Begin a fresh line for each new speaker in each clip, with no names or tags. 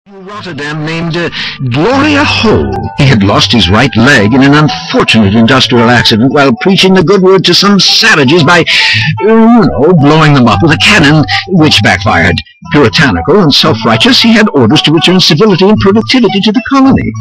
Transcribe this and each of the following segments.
Rotterdam named Gloria Hole. He had lost his right leg in an unfortunate industrial accident while preaching the good word to some savages by, blowing them up with a cannon, which backfired. Puritanical and self-righteous, he had orders to return civility and productivity to the colony.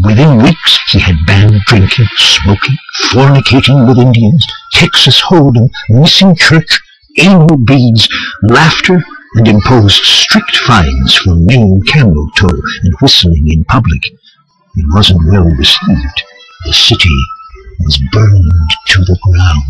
Within weeks, he had banned drinking, smoking, fornicating with Indians, Texas Hold'em, missing church, anal beads, laughter, and imposed strict fines for male camel toe and whistling in public. It wasn't well received. The city was burned to the ground.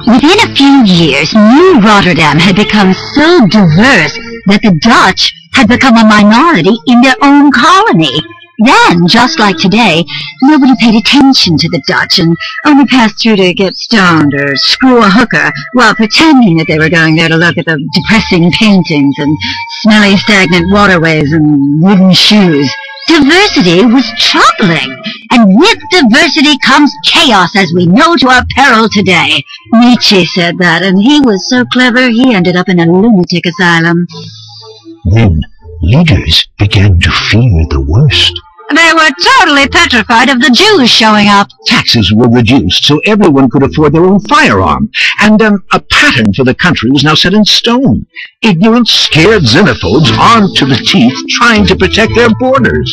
Within a few years, New Rotterdam had become so diverse that the Dutch had become a minority in their own colony. Then, just like today, nobody paid attention to the Dutch and only passed through to get stoned or screw a hooker while pretending that they were going there to look at the depressing paintings and smelly stagnant waterways and wooden shoes. Diversity was troubling, and with diversity comes chaos, as we know to our peril today. Nietzsche said that, and he was so clever he ended up in a lunatic asylum.
Then leaders began to fear the worst.
They were totally petrified of the Jews showing up.
Taxes were reduced so everyone could afford their own firearm, and a pattern for the country was now set in stone. Ignorant, scared xenophobes armed to the teeth trying to protect their borders.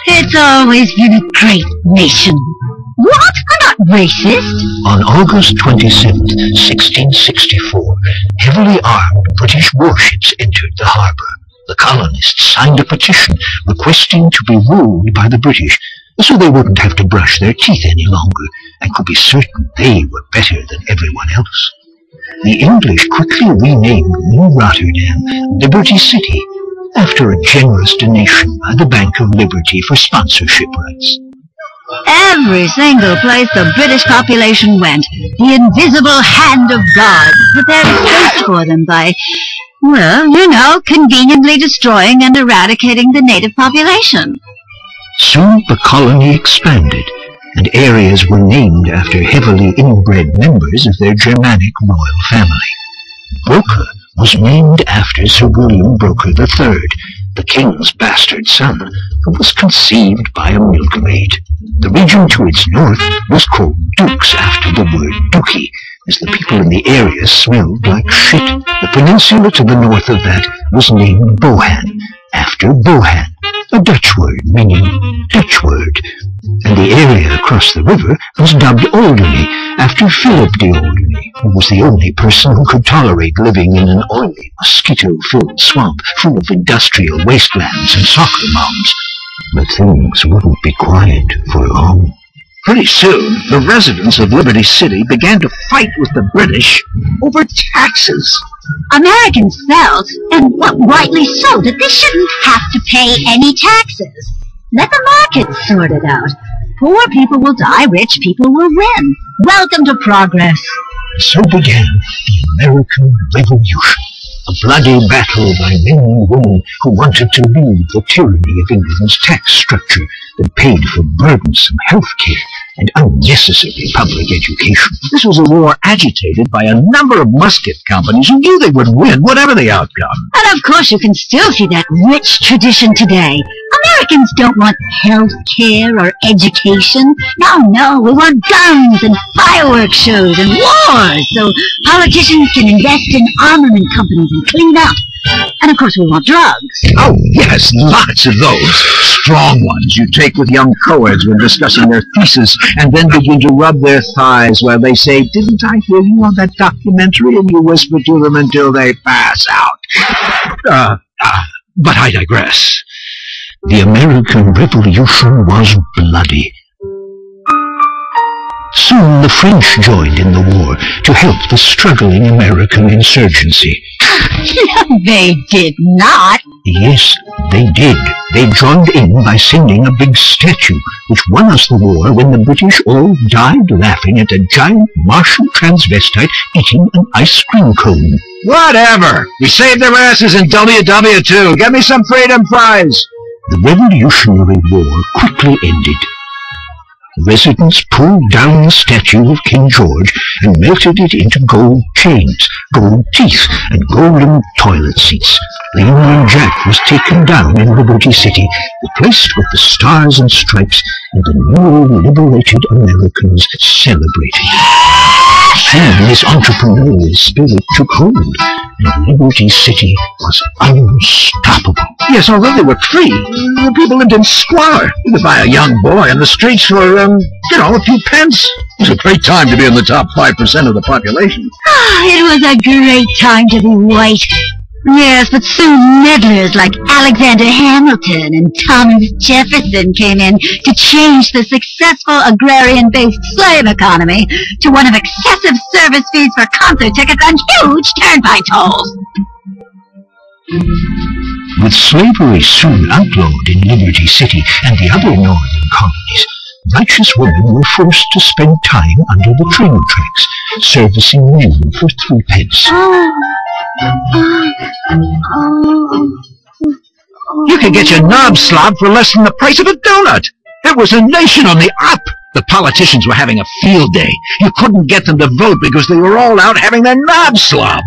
It's always been a great nation. What? I'm not racist.
On August 27th, 1664, heavily armed British warships entered the harbor. The colonists signed a petition requesting to be ruled by the British, so they wouldn't have to brush their teeth any longer and could be certain they were better than everyone else. The English quickly renamed New Rotterdam Liberty City, after a generous donation by the Bank of Liberty for sponsorship rights.
Every single place the British population went, the invisible hand of God prepared a space for them by, conveniently destroying and eradicating the native population.
Soon the colony expanded, and areas were named after heavily inbred members of their Germanic royal family. Broker was named after Sir William Broker III, the king's bastard son, who was conceived by a milkmaid. The region to its north was called Dukes after the word dookie, as the people in the area smelled like shit. The peninsula to the north of that was named Bohan, after Bohan, a Dutch word meaning Dutch word, and the area across the river was dubbed Alderney, after Philip de Alderney, who was the only person who could tolerate living in an oily, mosquito-filled swamp full of industrial wastelands and soccer moms. But things wouldn't be quiet for long.
Pretty soon, the residents of Liberty City began to fight with the British over taxes.
Americans felt, and rightly so, that they shouldn't have to pay any taxes. Let the market sort it out. Poor people will die, rich people will win. Welcome to progress.
So began the American Revolution. A bloody battle by men and women who wanted to leave the tyranny of England's tax structure that paid for burdensome health care and unnecessary public education.
This was a war agitated by a number of musket companies who knew they would win, whatever the outcome.
And of course you can still see that rich tradition today. Americans don't want health care or education. No, we want guns and fireworks shows and wars, so politicians can invest in armament companies and clean up. And of course we want drugs.
Oh, yes, lots of those. Strong ones you take with young co-eds when discussing their thesis and then begin to rub their thighs while they say, "Didn't I hear you on that documentary?" and you whisper to them until they pass out. But I digress.
The American Revolution was bloody. Soon the French joined in the war to help the struggling American insurgency.
No, they did not.
Yes, they did. They joined in by sending a big statue, which won us the war when the British all died laughing at a giant Martian transvestite eating an ice cream cone.
Whatever! We saved their asses in WW2. Get me some freedom fries!
The Revolutionary War quickly ended. residents pulled down the statue of King George and melted it into gold chains, gold teeth, and golden toilet seats. The Union Jack was taken down in Liberty City, replaced with the Stars and Stripes, and the newly liberated Americans celebrated. And this entrepreneurial spirit took hold, and Liberty City was unstoppable.
Yes, although they were free, the people lived in squalor. You could buy a young boy on the streets for, a few pence. It was a great time to be in the top 5% of the population.
It was a great time to be white. Yes, but soon meddlers like Alexander Hamilton and Thomas Jefferson came in to change the successful agrarian-based slave economy to one of excessive service fees for concert tickets and huge turnpike tolls.
With slavery soon outlawed in Liberty City and the other northern colonies, righteous women were forced to spend time under the train tracks, servicing men for 3 pence.
You could get your knob slobbed for less than the price of a donut. It was a nation on the up. The politicians were having a field day. You couldn't get them to vote because they were all out having their knobs slobbed.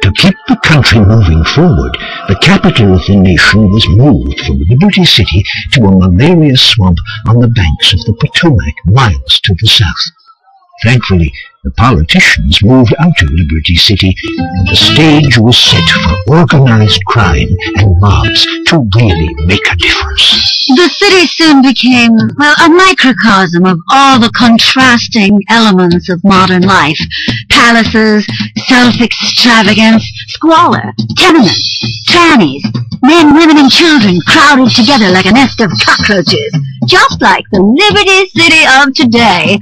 To keep the country moving forward, the capital of the nation was moved from Liberty City to a malaria swamp on the banks of the Potomac, miles to the south. Thankfully, the politicians moved out of Liberty City, and the stage was set for organized crime and mobs to really make a difference.
The city soon became, a microcosm of all the contrasting elements of modern life. Palaces, self-extravagance, squalor, tenements, trannies, men, women, and children crowded together like a nest of cockroaches. Just like the Liberty City of today,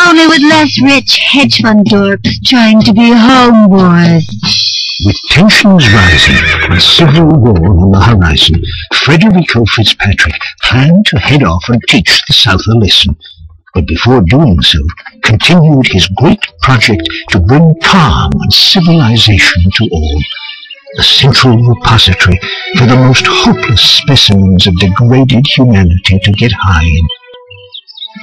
only with less rich hedge fund dorks trying to be homeboys.
With tensions rising and a civil war on the horizon, Frederico Fitzpatrick planned to head off and teach the South a lesson, but before doing so, continued his great project to bring calm and civilization to all. The central repository for the most hopeless specimens of degraded humanity to get high in.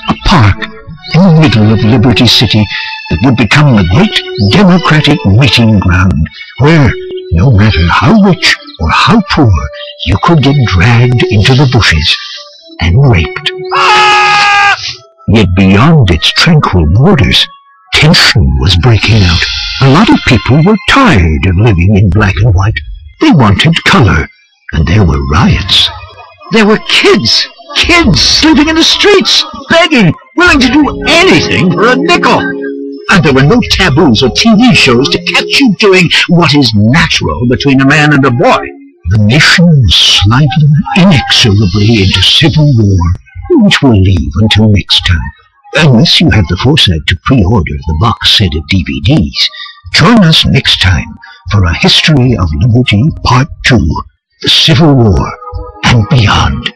A park in the middle of Liberty City that would become the great democratic meeting ground where, no matter how rich or how poor, you could get dragged into the bushes and raped. Yet beyond its tranquil borders, tension was breaking out. A lot of people were tired of living in black and white. They wanted color, and there were riots.
There were kids sleeping in the streets, begging, willing to do anything for a nickel. And there were no taboos or TV shows to catch you doing what is natural between a man and a boy.
The nation was sliding inexorably into civil war, which we'll leave until next time. Unless you have the foresight to pre-order the box set of DVDs, join us next time for A History of Liberty Part 2, The Civil War and Beyond.